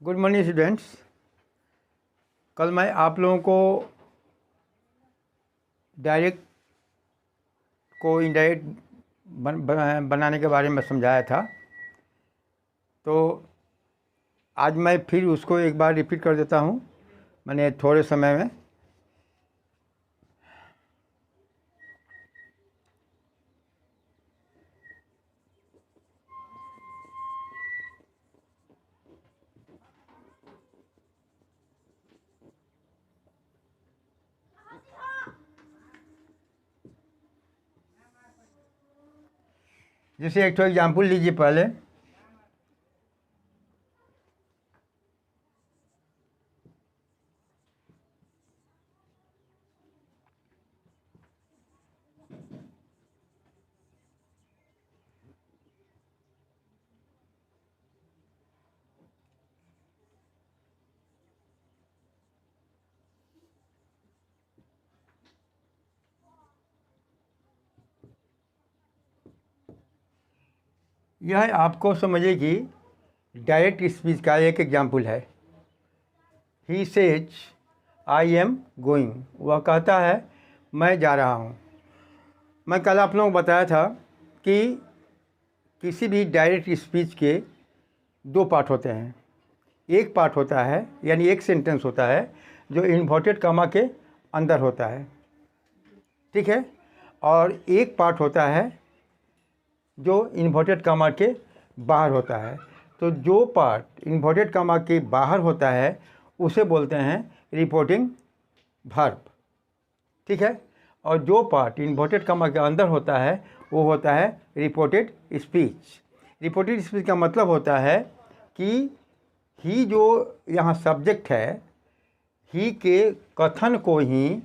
Good morning students. कल मैं आप लोगों को डायरेक्ट को इनडायरेक्ट बनाने के बारे में समझाया था, तो आज मैं फिर उसको एक बार रिपीट कर देता हूँ, मैंने थोड़े समय में। जैसे एक तो एग्जाम्पल लीजिए पहले। यह आपको समझिए कि डायरेक्ट स्पीच का एक एग्जाम्पल है। He says I am going, वह कहता है मैं जा रहा हूँ। मैं कल आप लोगों को बताया था कि किसी भी डायरेक्ट स्पीच के दो पार्ट होते हैं। एक पार्ट होता है यानी एक सेंटेंस होता है जो इन्वर्टेड कॉमा के अंदर होता है, ठीक है, और एक पार्ट होता है जो इन्वर्टेड कॉमा के बाहर होता है। तो जो पार्ट इन्वर्टेड कॉमा के बाहर होता है उसे बोलते हैं रिपोर्टिंग वर्ब, ठीक है, और जो पार्ट इन्वर्टेड कॉमा के अंदर होता है वो होता है रिपोर्टेड स्पीच। रिपोर्टेड स्पीच का मतलब होता है कि ही जो यहाँ सब्जेक्ट है, ही के कथन को ही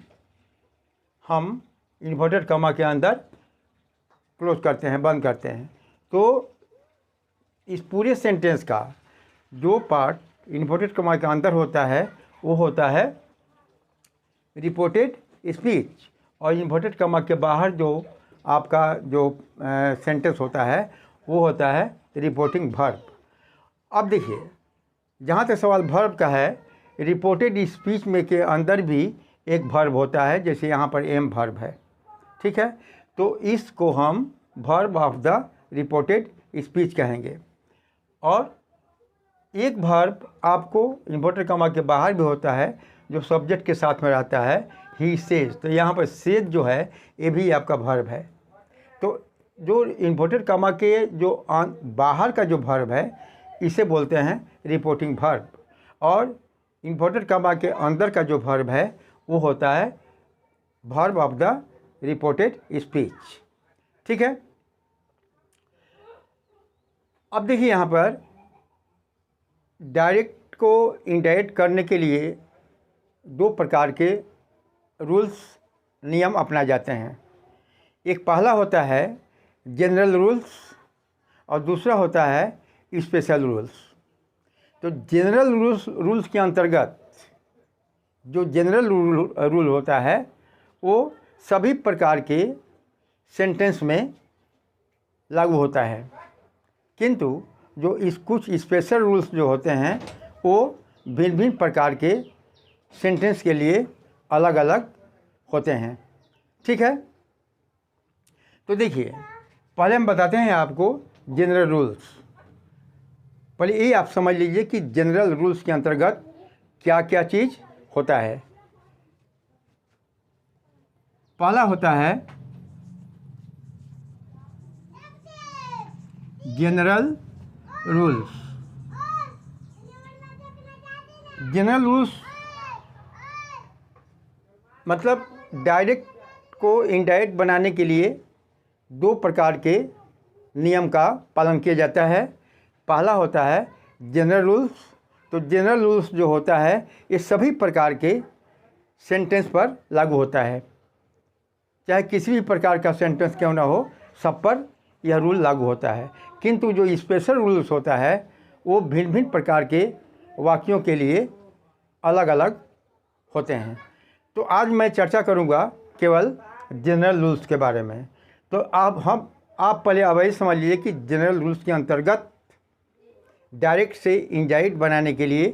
हम इन्वर्टेड कॉमा के अंदर क्लोज करते हैं, बंद करते हैं। तो इस पूरे सेंटेंस का जो पार्ट इन्वर्टेड कॉमा के अंदर होता है वो होता है रिपोर्टेड स्पीच, और इन्वर्टेड कॉमा के बाहर जो आपका जो सेंटेंस होता है वो होता है रिपोर्टिंग वर्ब। अब देखिए, जहाँ तक सवाल वर्ब का है, रिपोर्टेड स्पीच में के अंदर भी एक वर्ब होता है, जैसे यहाँ पर एम वर्ब है, ठीक है। तो इसको हम verb of the reported speech कहेंगे। और एक वर्ब आपको इन्वर्टेड कॉमा के बाहर भी होता है जो सब्जेक्ट के साथ में रहता है, ही सेज। तो यहाँ पर सेज जो है ये भी आपका वर्ब है। तो जो इन्वर्टेड कॉमा के जो बाहर का जो वर्ब है इसे बोलते हैं रिपोर्टिंग वर्ब, और इन्वर्टेड कॉमा के अंदर का जो वर्ब है वो होता है verb of the reported speech, ठीक है। अब देखिए, यहाँ पर डायरेक्ट को इनडायरेक्ट करने के लिए दो प्रकार के रूल्स, नियम अपनाए जाते हैं। एक पहला होता है जनरल रूल्स और दूसरा होता है स्पेशल रूल्स। तो जनरल रूल्स के अंतर्गत जो जनरल रूल होता है वो सभी प्रकार के सेंटेंस में लागू होता है, किंतु जो कुछ स्पेशल रूल्स जो होते हैं वो भिन्न भिन्न प्रकार के सेंटेंस के लिए अलग अलग होते हैं, ठीक है। तो देखिए, पहले हम बताते हैं आपको जनरल रूल्स। पहले ये आप समझ लीजिए कि जनरल रूल्स के अंतर्गत क्या क्या चीज़ होता है। पहला होता है जनरल रूल्स। जनरल रूल्स मतलब डायरेक्ट को इनडायरेक्ट बनाने के लिए दो प्रकार के नियम का पालन किया जाता है। पहला होता है जनरल रूल्स। तो जनरल रूल्स जो होता है ये सभी प्रकार के सेंटेंस पर लागू होता है, चाहे किसी भी प्रकार का सेंटेंस क्यों ना हो, सब पर यह रूल लागू होता है। किंतु जो स्पेशल रूल्स होता है वो भिन्न भिन्न प्रकार के वाक्यों के लिए अलग अलग होते हैं। तो आज मैं चर्चा करूंगा केवल जनरल रूल्स के बारे में। तो आप पहले अब ये समझ लीजिए कि जनरल रूल्स के अंतर्गत डायरेक्ट से इनडायरेक्ट बनाने के लिए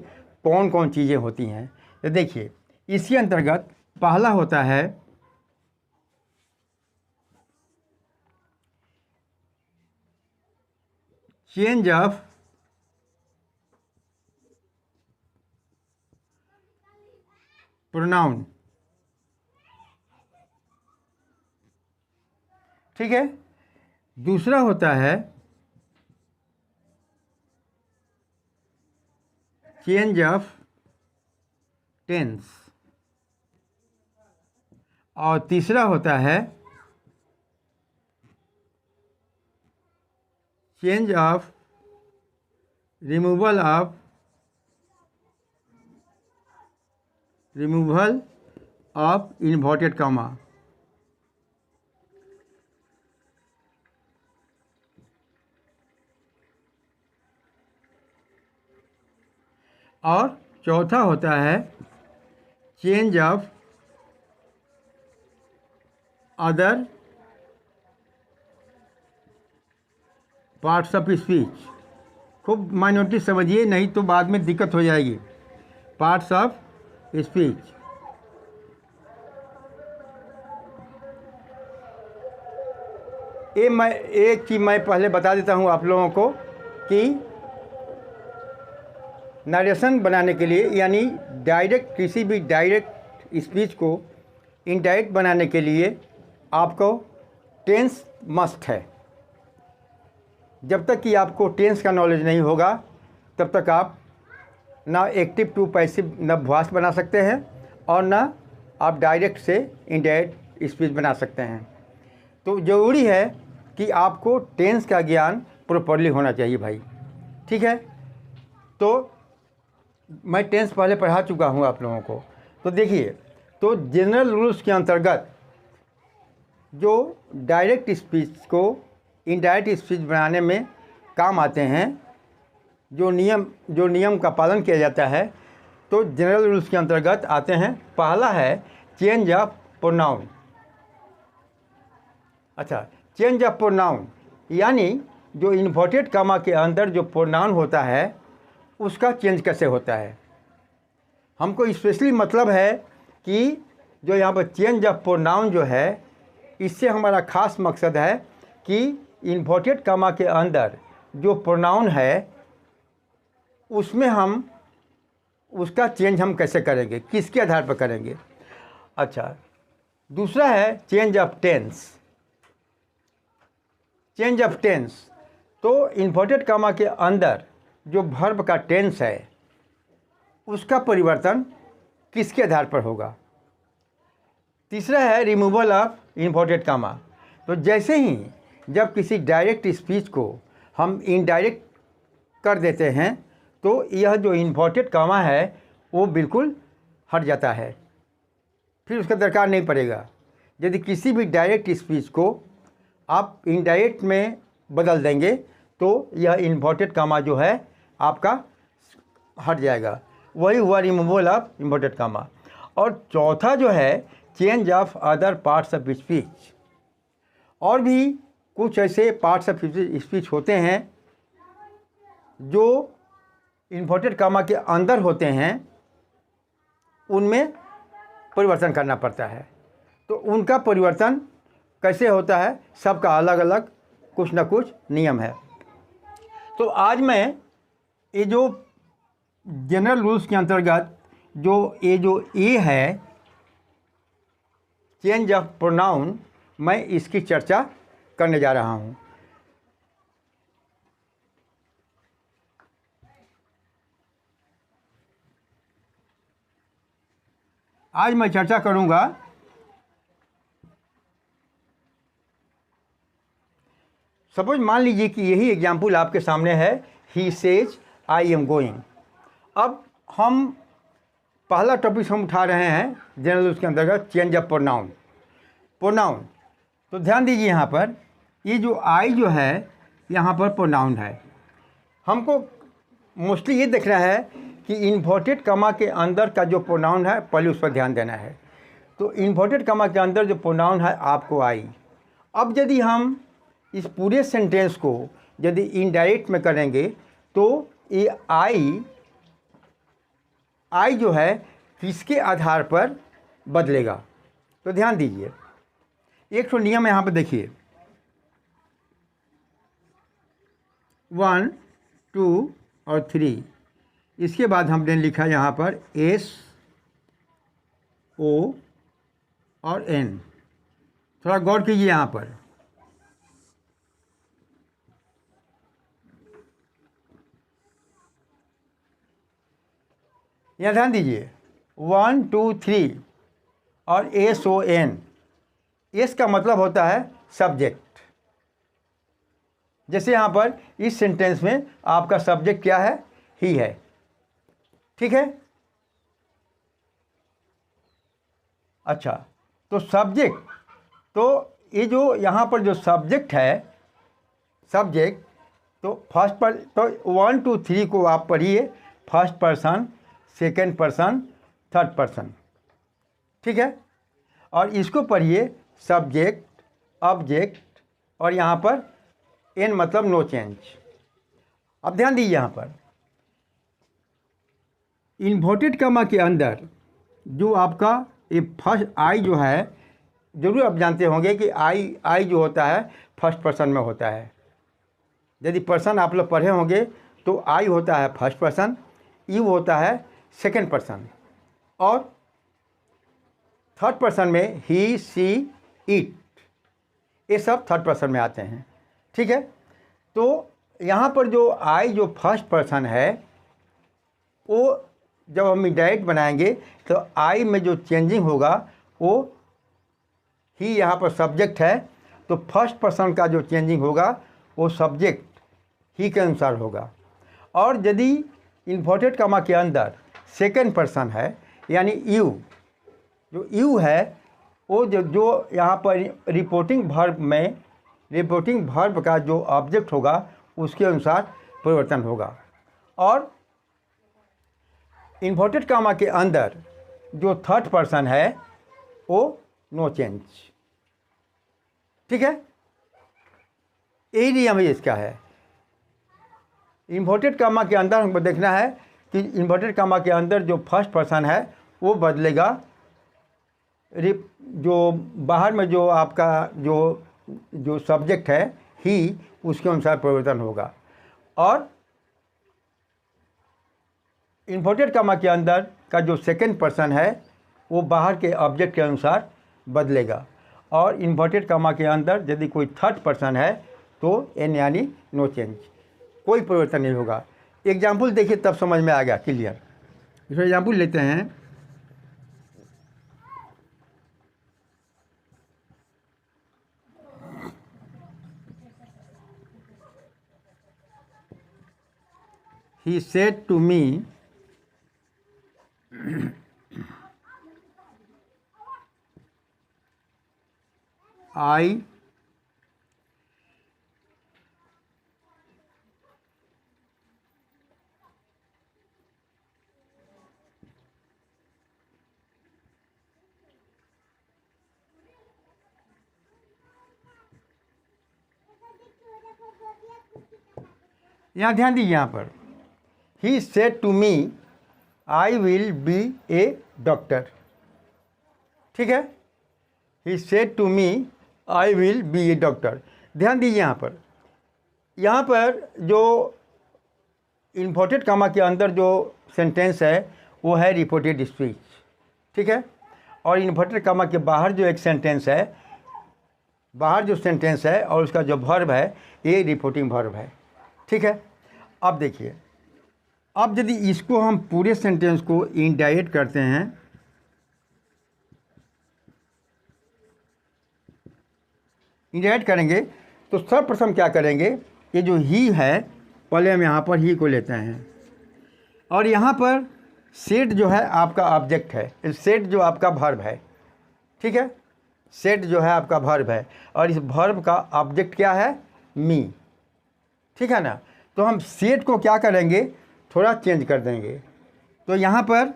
कौन कौन चीज़ें होती हैं। तो देखिए, इसी अंतर्गत पहला होता है चेंज ऑफ प्रोनाउन। ठीक है। दूसरा होता है चेंज ऑफ टेंस। और तीसरा होता है change of removal of inverted comma. और चौथा होता है change of other parts of speech. खूब माइनॉरिटी समझिए, नहीं तो बाद में दिक्कत हो जाएगी। Parts of speech. एक चीज़ मैं पहले बता देता हूँ आप लोगों को कि नरेशन बनाने के लिए, यानी डायरेक्ट किसी भी डायरेक्ट स्पीच को इनडायरेक्ट बनाने के लिए आपको टेंस मस्ट है। जब तक कि आपको टेंस का नॉलेज नहीं होगा तब तक आप ना एक्टिव टू पैसिव न भॉइस बना सकते हैं और ना आप डायरेक्ट से इनडायरेक्ट स्पीच बना सकते हैं। तो ज़रूरी है कि आपको टेंस का ज्ञान प्रॉपरली होना चाहिए भाई। ठीक है। तो मैं टेंस पहले पढ़ा चुका हूँ आप लोगों को। तो देखिए, तो जनरल रूल्स के अंतर्गत जो डायरेक्ट स्पीच को इनडायरेक्ट स्पीच बनाने में काम आते हैं, जो नियम का पालन किया जाता है, तो जनरल रूल्स के अंतर्गत आते हैं। पहला है चेंज ऑफ प्रोनाउन। अच्छा, चेंज ऑफ प्रोनाउन यानी जो इन्वर्टेड कॉमा के अंदर जो प्रोनाउन होता है उसका चेंज कैसे होता है। हमको स्पेशली मतलब है कि जो यहाँ पर चेंज ऑफ प्रोनाउन जो है, इससे हमारा खास मकसद है कि इन्वर्टेड कॉमा के अंदर जो प्रोनाउन है उसमें हम उसका चेंज हम कैसे करेंगे, किसके आधार पर करेंगे। अच्छा, दूसरा है change of tense. Change of tense, तो इन्वर्टेड कॉमा के अंदर जो वर्ब का टेंस है उसका परिवर्तन किसके आधार पर होगा। तीसरा है रिमूवल ऑफ इन्वर्टेड कॉमा। तो जैसे ही जब किसी डायरेक्ट स्पीच को हम इनडायरेक्ट कर देते हैं तो यह जो इन्वर्टेड कॉमा है वो बिल्कुल हट जाता है, फिर उसका दरकार नहीं पड़ेगा। यदि किसी भी डायरेक्ट स्पीच को आप इनडायरेक्ट में बदल देंगे तो यह इन्वर्टेड कॉमा जो है आपका हट जाएगा। वही हुआ रिमूवल ऑफ इन्वर्टेड कॉमा। और चौथा जो है change of other parts of speech. और भी कुछ ऐसे पार्ट्स ऑफ स्पीच होते हैं जो इन्वर्टेड कॉमा के अंदर होते हैं, उनमें परिवर्तन करना पड़ता है। तो उनका परिवर्तन कैसे होता है, सबका अलग अलग कुछ ना कुछ नियम है। तो आज मैं ये जो जनरल रूल्स के अंतर्गत जो ए है चेंज ऑफ प्रोनाउन, मैं इसकी चर्चा करने जा रहा हूँ। आज मैं चर्चा करूँगा सपोज मान लीजिए कि यही एग्जाम्पल आपके सामने है, he says I am going. अब हम पहला टॉपिक हम उठा रहे हैं जनरल उसके अंतर्गत चेंज ऑफ प्रोनाउन। तो ध्यान दीजिए, यहाँ पर ये जो आई जो है यहाँ पर प्रोनाउन है। हमको मोस्टली ये देखना है कि इन्वर्टेड कॉमा के अंदर का जो प्रोनाउन है पहले उस पर ध्यान देना है। तो इन्वर्टेड कॉमा के अंदर जो प्रोनाउन है आपको आई। अब यदि हम इस पूरे सेंटेंस को यदि इनडायरेक्ट में करेंगे तो ये आई जो है किसके आधार पर बदलेगा। तो ध्यान दीजिए, एक तो नियम यहाँ पर देखिए, 1 2 और 3। इसके बाद हमने लिखा यहाँ पर S O और N। थोड़ा गौर कीजिए यहाँ पर, यहाँ ध्यान दीजिए 1 2 3 और SON। एस का मतलब होता है सब्जेक्ट। जैसे यहाँ पर इस सेंटेंस में आपका सब्जेक्ट क्या है, ही है, ठीक है। अच्छा, तो सब्जेक्ट, तो ये जो यहाँ पर जो सब्जेक्ट है, सब्जेक्ट, तो फर्स्ट पर तो 1 2 3 को आप पढ़िए first person, second person, third person, ठीक है। और इसको पढ़िए सब्जेक्ट, ऑब्जेक्ट और यहाँ पर एन मतलब नो चेंज। अब ध्यान दीजिए यहाँ पर इन्वर्टेड कॉमा के अंदर जो आपका ये फर्स्ट आई जो है, जरूर आप जानते होंगे कि आई जो होता है फर्स्ट पर्सन में होता है। यदि पर्सन आप लोग पढ़े होंगे तो आई होता है फर्स्ट पर्सन, यू होता है सेकंड पर्सन और थर्ड पर्सन में ही सी इट, ये सब थर्ड पर्सन में आते हैं, ठीक है। तो यहाँ पर जो आई जो फर्स्ट पर्सन है, वो जब हम इंडायरेक्ट बनाएंगे तो आई में जो चेंजिंग होगा वो ही यहाँ पर सब्जेक्ट है, तो फर्स्ट पर्सन का जो चेंजिंग होगा वो सब्जेक्ट ही के अनुसार होगा। और यदि इन्वर्टेड कॉमा के अंदर सेकंड पर्सन है यानी यू, जो यू है वो जो यहाँ पर रिपोर्टिंग वर्ब में, रिपोर्टिंग वर्ब का जो ऑब्जेक्ट होगा उसके अनुसार परिवर्तन होगा। और इन्वर्टेड कॉमा के अंदर जो थर्ड पर्सन है वो नो चेंज, ठीक है। यही नियम ही इसका है। इन्वर्टेड कॉमा के अंदर हमको देखना है कि इन्वर्टेड कॉमा के अंदर जो फर्स्ट पर्सन है वो बदलेगा, जो बाहर में जो आपका जो सब्जेक्ट है ही, उसके अनुसार परिवर्तन होगा। और इन्वर्टेड कॉमा के अंदर का जो सेकंड पर्सन है वो बाहर के ऑब्जेक्ट के अनुसार बदलेगा। और इन्वर्टेड कॉमा के अंदर यदि कोई थर्ड पर्सन है तो एन यानी नो चेंज, कोई परिवर्तन नहीं होगा। एग्जाम्पल देखिए तब समझ में आ गया क्लियर। इसमें एग्जाम्पल लेते हैं, he said to me I यहाँ ध्यान दीजिए, यहाँ पर he said to me I will be a doctor, ठीक है। He said to me I will be a doctor. ध्यान दीजिए यहाँ पर जो इन्वर्टेड कॉमा के अंदर जो सेंटेंस है वो है रिपोर्टेड स्पीच, ठीक है। और इन्वर्टेड कॉमा के बाहर जो एक सेंटेंस है, बाहर जो सेंटेंस है और उसका जो वर्ब है ये रिपोर्टिंग वर्ब है, ठीक है। अब देखिए, अब यदि इसको हम पूरे सेंटेंस को इनडायरेक्ट करते हैं, इनडायरेक्ट करेंगे तो सर्वप्रथम क्या करेंगे, ये जो ही है पहले हम यहाँ पर ही को लेते हैं और यहाँ पर सेड जो है आपका ऑब्जेक्ट है, सेड जो आपका वर्ब है, ठीक है। सेड जो है आपका वर्ब है और इस वर्ब का ऑब्जेक्ट क्या है, मी, ठीक है ना। तो हम सेड को क्या करेंगे, थोड़ा चेंज कर देंगे। तो यहाँ पर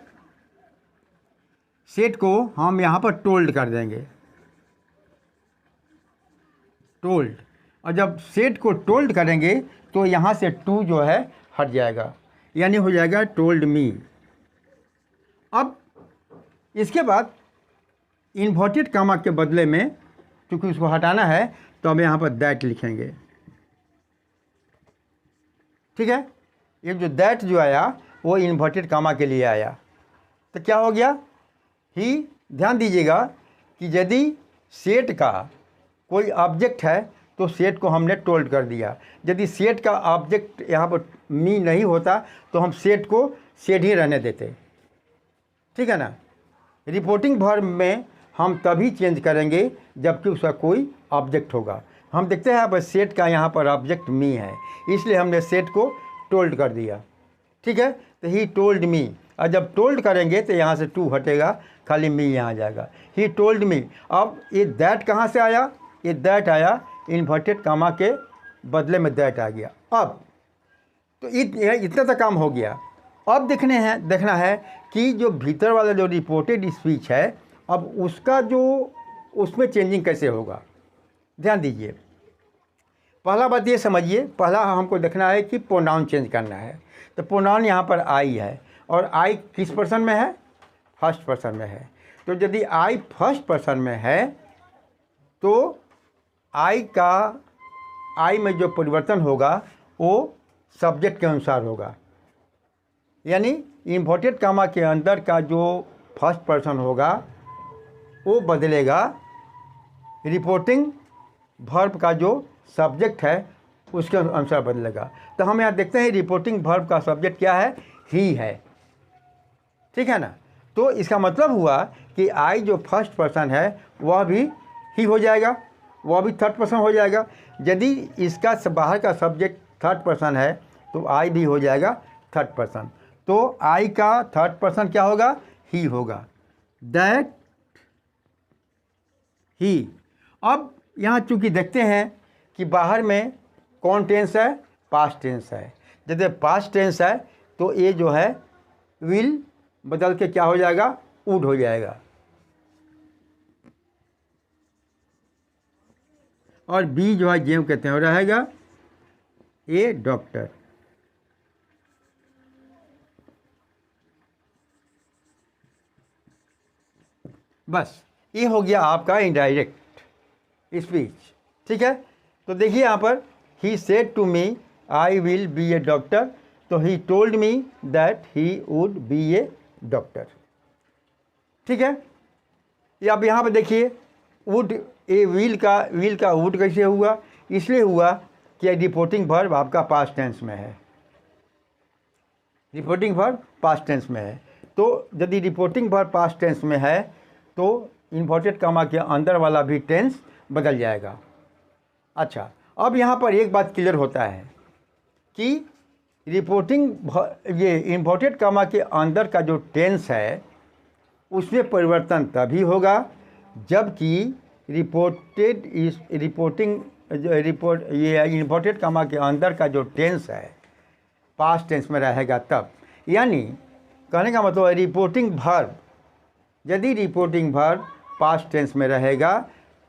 सेड को हम यहाँ पर टोल्ड कर देंगे, टोल्ड। और जब सेड को टोल्ड करेंगे तो यहाँ से टू जो है हट जाएगा, यानी हो जाएगा टोल्ड मी। अब इसके बाद इन्वर्टेड कामा के बदले में क्योंकि उसको हटाना है तो हम यहाँ पर दैट लिखेंगे। ठीक है, ये जो दैट जो आया वो इन्वर्टेड कामा के लिए आया। तो क्या हो गया ही, ध्यान दीजिएगा कि यदि सेट का कोई ऑब्जेक्ट है तो सेट को हमने टोल्ड कर दिया। यदि सेट का ऑब्जेक्ट यहाँ पर मी नहीं होता तो हम सेट को सेट ही रहने देते। ठीक है ना। रिपोर्टिंग वर्ब में हम तभी चेंज करेंगे जबकि उसका कोई ऑब्जेक्ट होगा। हम देखते हैं यहाँ पर सेट का यहाँ पर ऑब्जेक्ट मी है, इसलिए हमने सेट को टोल्ड कर दिया। ठीक है, तो ही टोल्ड मी, और जब टोल्ड करेंगे तो यहाँ से टू हटेगा, खाली मी यहाँ आ जाएगा। ही टोल्ड मी। अब ये दैट कहाँ से आया, ये दैट आया इन्वर्टेड कामा के बदले में दैट आ गया। अब तो इतना तो काम हो गया। अब देखना है कि जो भीतर वाला जो रिपोर्टेड स्पीच है अब उसका जो उसमें चेंजिंग कैसे होगा। ध्यान दीजिए, पहला बात ये समझिए, पहला हमको देखना है कि प्रोनाउन चेंज करना है। तो प्रोनाउन यहाँ पर आई है और आई किस पर्सन में है, फर्स्ट पर्सन में है। तो यदि आई फर्स्ट पर्सन में है तो आई में जो परिवर्तन होगा वो सब्जेक्ट के अनुसार होगा। यानी इन्वर्टेड कामा के अंदर का जो फर्स्ट पर्सन होगा वो बदलेगा, रिपोर्टिंग वर्ब का जो सब्जेक्ट है उसके अनुसार बदलेगा। तो हम यहाँ देखते हैं रिपोर्टिंग वर्ब का सब्जेक्ट क्या है, ही है। ठीक है ना। तो इसका मतलब हुआ कि आई जो फर्स्ट पर्सन है वह भी ही हो जाएगा, वह भी थर्ड पर्सन हो जाएगा। यदि इसका बाहर का सब्जेक्ट थर्ड पर्सन है तो आई भी हो जाएगा थर्ड पर्सन। तो आई का थर्ड पर्सन क्या होगा, ही होगा, दैट ही। अब यहाँ चूंकि देखते हैं कि बाहर में कौन टेंस है, पास्ट टेंस है। यदि पास्ट टेंस है तो ये जो है विल बदल के क्या हो जाएगा, वुड हो जाएगा। और बी जो है जेम कहते हैं, और रहेगा ए डॉक्टर। बस ये हो गया आपका इनडायरेक्ट स्पीच। ठीक है, तो देखिए यहाँ पर he said to me I will be a doctor, तो he told me that he would be a doctor. ठीक है, ये अब यहाँ पर देखिए वुड, ए विल का वुड कैसे हुआ, इसलिए हुआ कि रिपोर्टिंग वर्ब आपका पास्ट टेंस में है, रिपोर्टिंग वर्ब पास्ट टेंस में है। तो यदि रिपोर्टिंग वर्ब पास्ट टेंस में है तो इन्वर्टेड कामा के अंदर वाला भी टेंस बदल जाएगा। अच्छा, अब यहाँ पर एक बात क्लियर होता है कि ये इन्वर्टेड कामा के अंदर का जो टेंस है उसमें परिवर्तन तभी होगा जबकि ये इन्वर्टेड कामा के अंदर का जो टेंस है पास्ट टेंस में रहेगा तब। यानी कहने का मतलब है रिपोर्टिंग वर्ब, यदि रिपोर्टिंग वर्ब पास्ट टेंस में रहेगा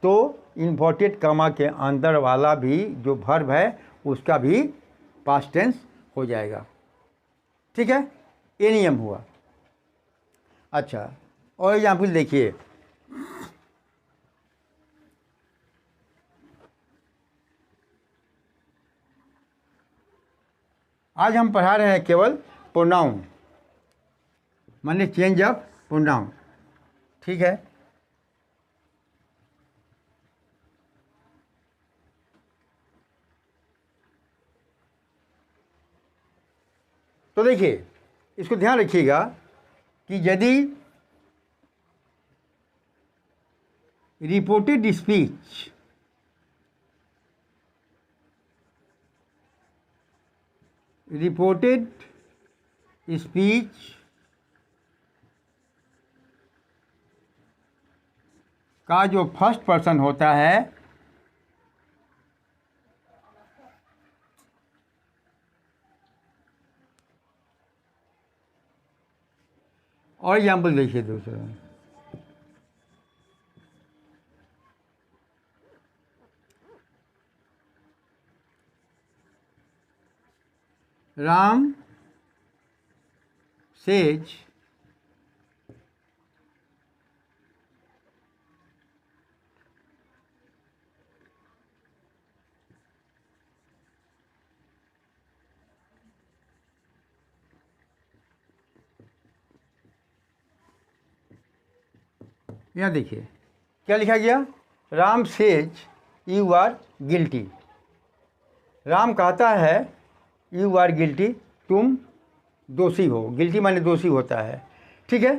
तो इन्वर्टेड कामा के अंदर वाला भी जो वर्ब है उसका भी पास्ट टेंस हो जाएगा। ठीक है, ये नियम हुआ। अच्छा, और एग्जाम्पल देखिए, आज हम पढ़ा रहे हैं केवल प्रोनाउन, माने चेंज ऑफ प्रोनाउन। ठीक है, तो देखिए इसको ध्यान रखिएगा कि यदि रिपोर्टेड स्पीच का जो फर्स्ट पर्सन होता है और एग्जाम्पल देखिए दूसरा, राम सेज यहाँ देखिए क्या लिखा गया, Ram says you are guilty. Ram कहता है यू आर गिल्टी, तुम दोषी हो। गिल्टी माने दोषी होता है, ठीक है।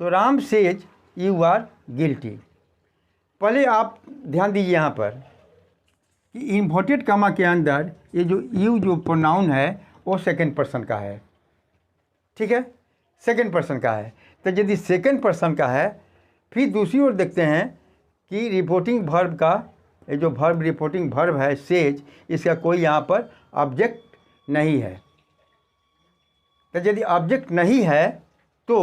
तो Ram says you are guilty. पहले आप ध्यान दीजिए यहाँ पर कि इन्वर्टेड कॉमा के अंदर ये जो यू जो प्रोनाउन है वो सेकंड पर्सन का है, ठीक है, सेकंड पर्सन का है। तो यदि सेकंड पर्सन का है, फिर दूसरी ओर देखते हैं कि रिपोर्टिंग वर्ब का ये जो वर्ब रिपोर्टिंग वर्ब है सेज, इसका कोई यहाँ पर ऑब्जेक्ट नहीं है। तो यदि ऑब्जेक्ट नहीं है तो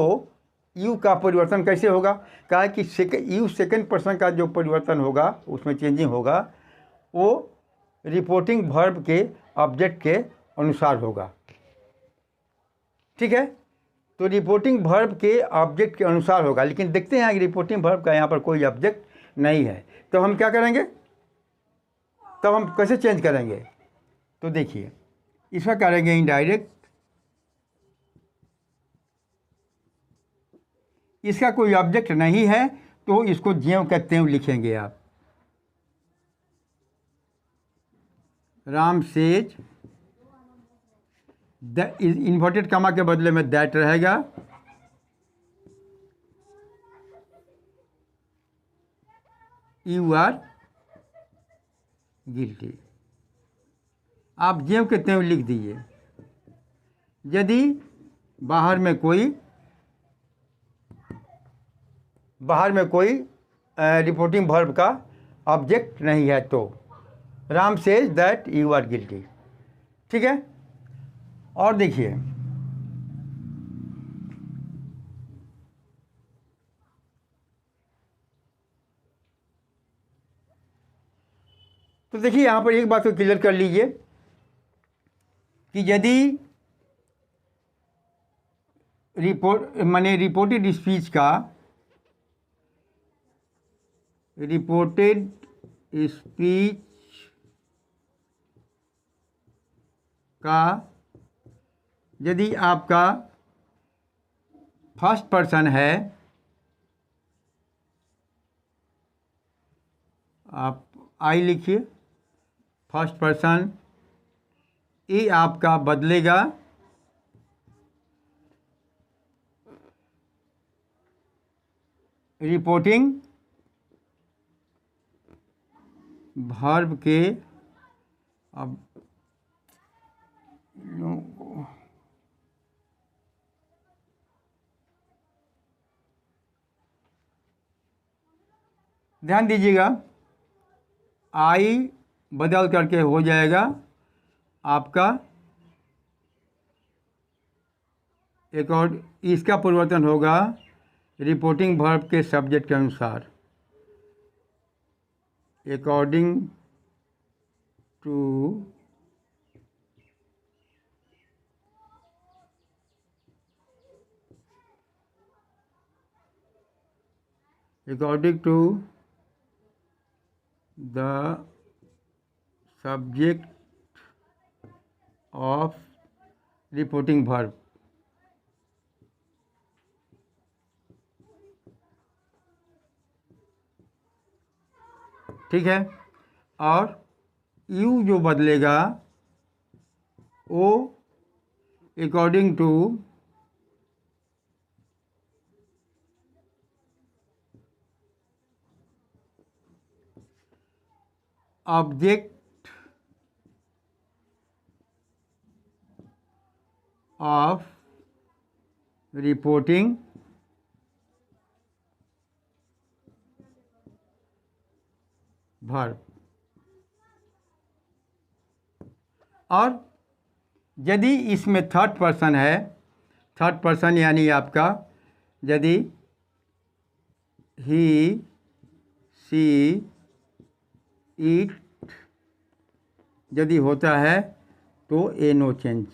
यू का परिवर्तन कैसे होगा? कहा कि यू सेकंड पर्सन का जो परिवर्तन होगा, उसमें चेंजिंग होगा, वो रिपोर्टिंग वर्ब के ऑब्जेक्ट के अनुसार होगा, ठीक है। तो रिपोर्टिंग वर्ब के ऑब्जेक्ट के अनुसार होगा, लेकिन देखते हैं कि रिपोर्टिंग वर्ब का यहाँ पर कोई ऑब्जेक्ट नहीं है। तो हम क्या करेंगे, तब हम कैसे चेंज करेंगे? तो देखिए इसका करेंगे इनडायरेक्ट, इसका कोई ऑब्जेक्ट नहीं है तो इसको ज्यों का त्यों लिखेंगे आप। राम सेज, इन्वर्टेड कॉमा के बदले में दैट रहेगा, यू आर गिल्टी। आप ज्यों के त्यों लिख दीजिए। यदि बाहर में कोई रिपोर्टिंग वर्ब का ऑब्जेक्ट नहीं है तो Ram says that you are guilty, ठीक है। और देखिए तो देखिए यहाँ पर एक बात को क्लियर कर लीजिए कि यदि रिपोर्टेड स्पीच का यदि आपका फर्स्ट पर्सन है, आप आई लिखिए, फर्स्ट पर्सन, ये आपका बदलेगा रिपोर्टिंग वर्ब के, अब ध्यान दीजिएगा, आई बदल करके हो जाएगा आपका एक और, इसका परिवर्तन होगा रिपोर्टिंग वर्ब के सब्जेक्ट के अनुसार, according to the subject of reporting verb, ठीक है। और यू जो बदलेगा वो according to object of reporting verb. और यदि इसमें थर्ड पर्सन है, थर्ड पर्सन यानी आपका यदि ही, सी, इट यदि होता है तो ए नो चेंज,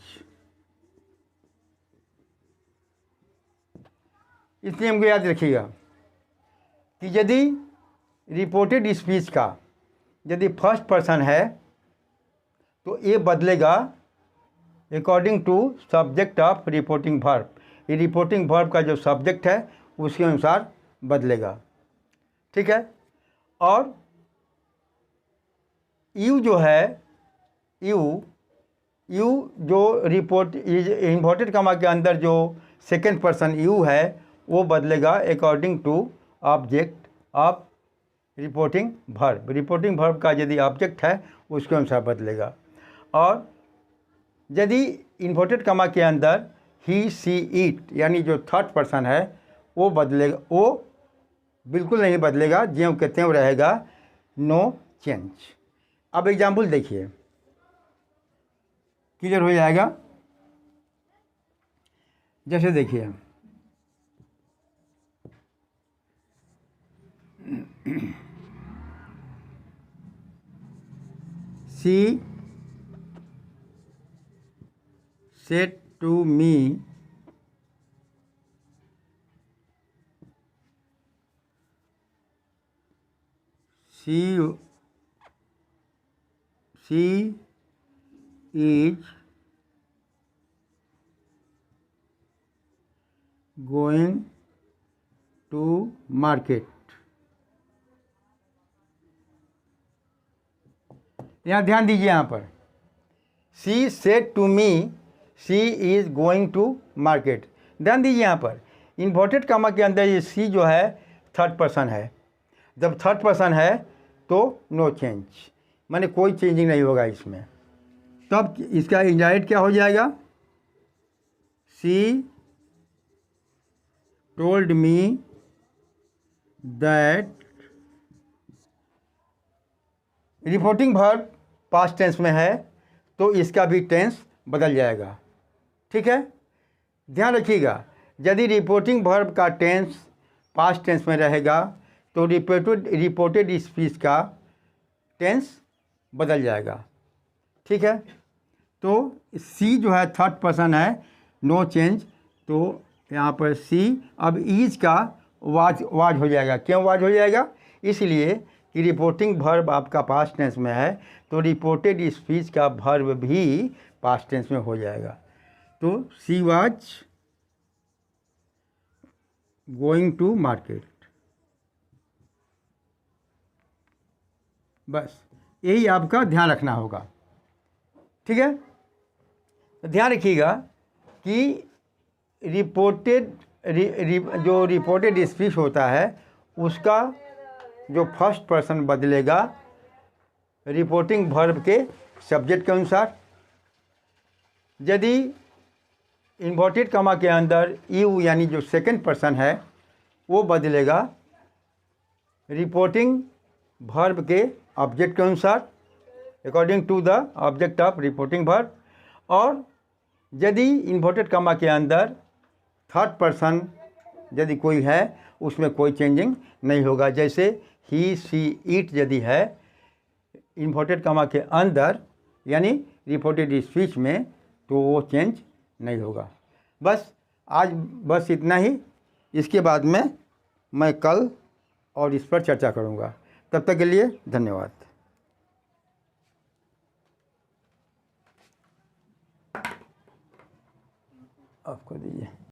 इसलिए हमको याद रखिएगा कि यदि रिपोर्टेड स्पीच का यदि फर्स्ट पर्सन है तो ये बदलेगा according to subject of reporting verb. ये रिपोर्टिंग वर्ब का जो सब्जेक्ट है उसके अनुसार बदलेगा, ठीक है। और यू जो है, यू जो रिपोर्ट इन्वर्टेड कॉमा के अंदर जो सेकेंड पर्सन यू है वो बदलेगा according to object of reporting verb. Reporting verb का यदि ऑब्जेक्ट है उसके अनुसार बदलेगा। और यदि इन्वर्टेड कॉमा के अंदर ही सी इट यानी जो थर्ड पर्सन है वो बदलेगा, वो बिल्कुल नहीं बदलेगा, ज्यों के त्यों रहेगा, नो चेंज। अब एग्जाम्पल देखिए, क्लियर हो जाएगा। जैसे देखिए she said to me she is going to market। यहाँ ध्यान दीजिए, यहाँ पर she said to me she is going to market. ध्यान दीजिए यहाँ पर इन्वर्टेड कॉमा के अंदर ये सी जो है थर्ड पर्सन है। जब थर्ड पर्सन है तो नो चेंज, माने कोई चेंजिंग नहीं होगा इसमें। तब इसका इंडायरेक्ट क्या हो जाएगा, she told me that. Reporting verb past tense में है तो इसका भी टेंस बदल जाएगा, ठीक है। ध्यान रखिएगा, यदि रिपोर्टिंग वर्ब का टेंस पास्ट टेंस में रहेगा तो रिपोर्टेड स्पीच का टेंस बदल जाएगा, ठीक है। तो सी जो है थर्ड पर्सन है, नो चेंज, तो यहाँ पर सी अब ईज का वाज हो जाएगा। क्यों वाज हो जाएगा, इसलिए कि रिपोर्टिंग वर्ब आपका पास्ट टेंस में है तो रिपोर्टेड स्पीच का वर्ब भी पास्ट टेंस में हो जाएगा। तो she was going to market, बस यही आपका ध्यान रखना होगा, ठीक है। तो ध्यान रखिएगा कि जो रिपोर्टेड स्पीच होता है उसका जो फर्स्ट पर्सन बदलेगा रिपोर्टिंग वर्ब के सब्जेक्ट के अनुसार। यदि इन्वर्टेड कॉमा के अंदर यू यानी जो सेकंड पर्सन है वो बदलेगा रिपोर्टिंग वर्ब के ऑब्जेक्ट के अनुसार, according to the object of reporting verb. और यदि इन्वर्टेड कॉमा के अंदर थर्ड पर्सन यदि कोई है उसमें कोई चेंजिंग नहीं होगा। जैसे ही सी इट यदि है इन्वर्टेड कॉमा के अंदर यानी रिपोर्टेड स्पीच में तो वो चेंज नहीं होगा। बस आज बस इतना ही। इसके बाद में मैं कल और इस पर चर्चा करूँगा। तब तक के लिए धन्यवाद। आपको दीजिए।